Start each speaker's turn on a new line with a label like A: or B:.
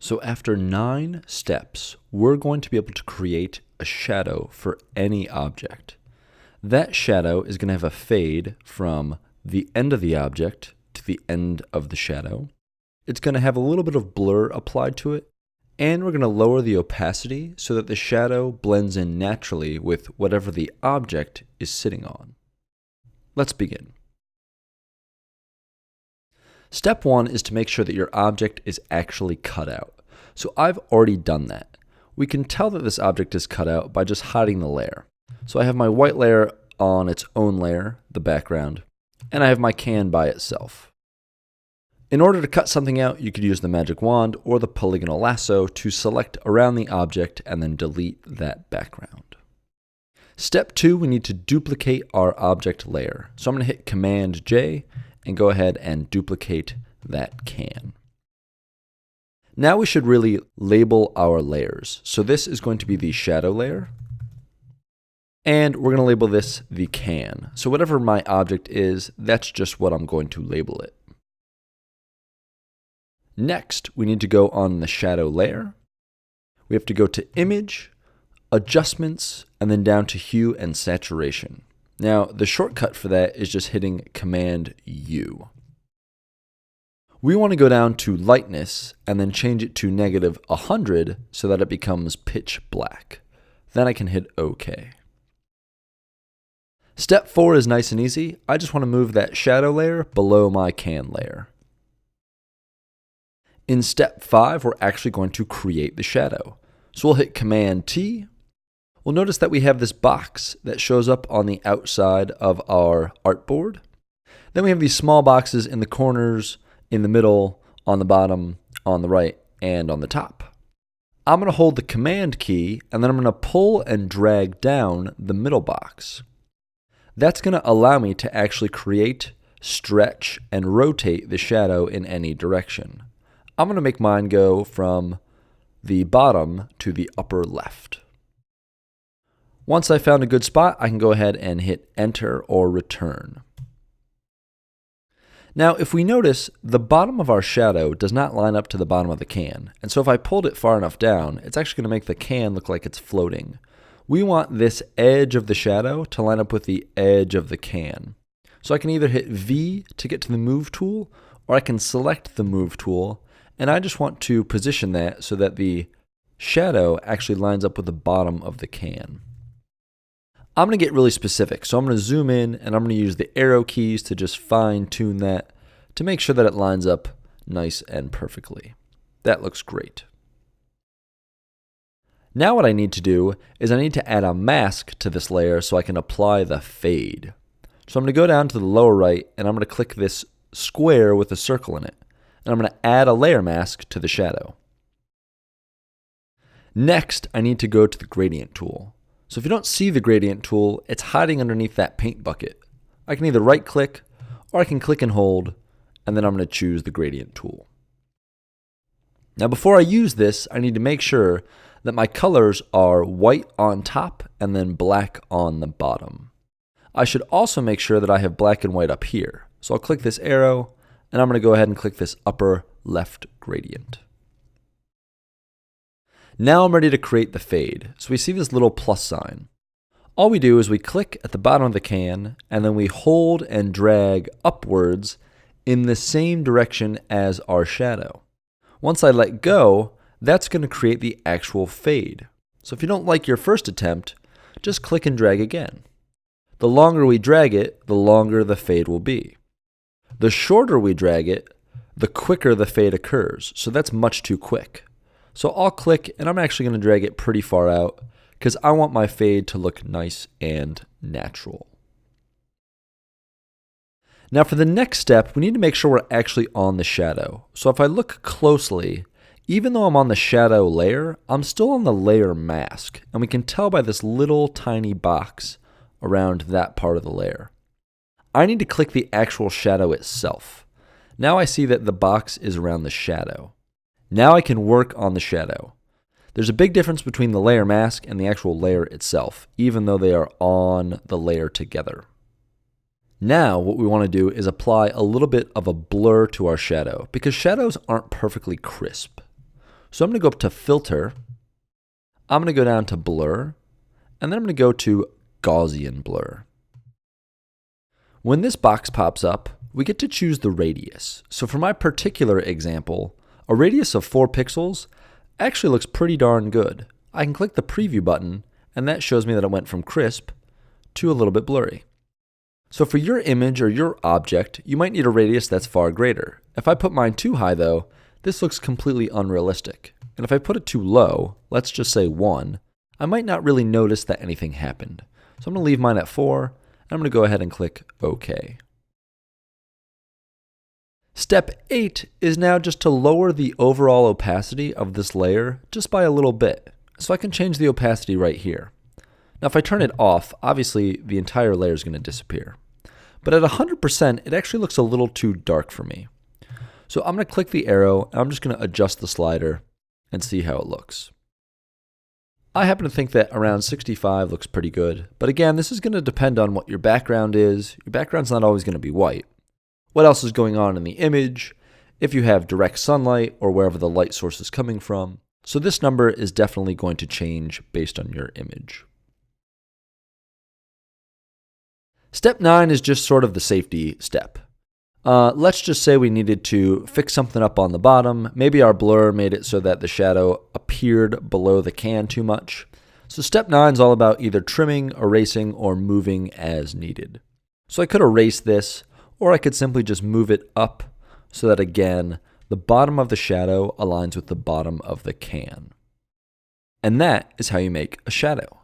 A: So after 9 steps, we're going to be able to create a shadow for any object. That shadow is going to have a fade from the end of the object to the end of the shadow. It's going to have a little bit of blur applied to it, and we're going to lower the opacity so that the shadow blends in naturally with whatever the object is sitting on. Let's begin. Step 1 is to make sure that your object is actually cut out. So I've already done that. We can tell that this object is cut out by just hiding the layer. So I have my white layer on its own layer, the background, and I have my can by itself. In order to cut something out, you could use the magic wand or the polygonal lasso to select around the object and then delete that background. Step 2, we need to duplicate our object layer. So I'm going to hit Command J and go ahead and duplicate that can. Now we should really label our layers. So this is going to be the shadow layer, and we're going to label this the can. So whatever my object is, that's just what I'm going to label it. Next, we need to go on the shadow layer. We have to go to Image, Adjustments, and then down to Hue and Saturation. Now, the shortcut for that is just hitting Command U. We want to go down to Lightness and then change it to -100 so that it becomes pitch black. Then I can hit OK. Step 4 is nice and easy. I just want to move that shadow layer below my can layer. In step 5, we're actually going to create the shadow. So we'll hit Command T. We'll notice that we have this box that shows up on the outside of our artboard. Then we have these small boxes in the corners, in the middle, on the bottom, on the right, and on the top. I'm going to hold the Command key, and then I'm going to pull and drag down the middle box. That's going to allow me to actually create, stretch, and rotate the shadow in any direction. I'm going to make mine go from the bottom to the upper left. Once I found a good spot, I can go ahead and hit Enter or Return. Now, if we notice, the bottom of our shadow does not line up to the bottom of the can. And so if I pulled it far enough down, it's actually going to make the can look like it's floating. We want this edge of the shadow to line up with the edge of the can. So I can either hit V to get to the Move tool, or I can select the Move tool, and I just want to position that so that the shadow actually lines up with the bottom of the can. I'm going to get really specific, so I'm going to zoom in and I'm going to use the arrow keys to just fine tune that to make sure that it lines up nice and perfectly. That looks great. Now what I need to do is I need to add a mask to this layer so I can apply the fade. So I'm going to go down to the lower right and I'm going to click this square with a circle in it. And I'm going to add a layer mask to the shadow. Next, I need to go to the gradient tool. So if you don't see the gradient tool, it's hiding underneath that paint bucket. I can either right click or I can click and hold, and then I'm going to choose the gradient tool. Now before I use this, I need to make sure that my colors are white on top and then black on the bottom. I should also make sure that I have black and white up here. So I'll click this arrow, and I'm going to go ahead and click this upper left gradient. Now I'm ready to create the fade. So we see this little plus sign. All we do is we click at the bottom of the can, and then we hold and drag upwards in the same direction as our shadow. Once I let go, that's going to create the actual fade. So if you don't like your first attempt, just click and drag again. The longer we drag it, the longer the fade will be. The shorter we drag it, the quicker the fade occurs. So that's much too quick. So I'll click, and I'm actually going to drag it pretty far out because I want my fade to look nice and natural. Now for the next step, we need to make sure we're actually on the shadow. So if I look closely, even though I'm on the shadow layer, I'm still on the layer mask. And we can tell by this little tiny box around that part of the layer. I need to click the actual shadow itself. Now I see that the box is around the shadow. Now I can work on the shadow. There's a big difference between the layer mask and the actual layer itself, even though they are on the layer together. Now what we want to do is apply a little bit of a blur to our shadow because shadows aren't perfectly crisp. So I'm going to go up to Filter, I'm going to go down to Blur, and then I'm going to go to Gaussian Blur. When this box pops up, we get to choose the radius. So for my particular example, a radius of 4 pixels actually looks pretty darn good. I can click the preview button, and that shows me that it went from crisp to a little bit blurry. So for your image or your object, you might need a radius that's far greater. If I put mine too high though, this looks completely unrealistic. And if I put it too low, let's just say 1, I might not really notice that anything happened. So I'm going to leave mine at 4, and I'm going to go ahead and click OK. Step 8 is now just to lower the overall opacity of this layer just by a little bit. So I can change the opacity right here. Now if I turn it off, obviously the entire layer is going to disappear. But at 100%, it actually looks a little too dark for me. So I'm going to click the arrow, and I'm just going to adjust the slider and see how it looks. I happen to think that around 65 looks pretty good. But again, this is going to depend on what your background is. Your background's not always going to be white. What else is going on in the image? If you have direct sunlight or wherever the light source is coming from. So this number is definitely going to change based on your image. Step 9 is just sort of the safety step. Let's just say we needed to fix something up on the bottom. Maybe our blur made it so that the shadow appeared below the can too much. So step 9 is all about either trimming, erasing, or moving as needed. So I could erase this, or I could simply just move it up so that again, the bottom of the shadow aligns with the bottom of the can. And that is how you make a shadow.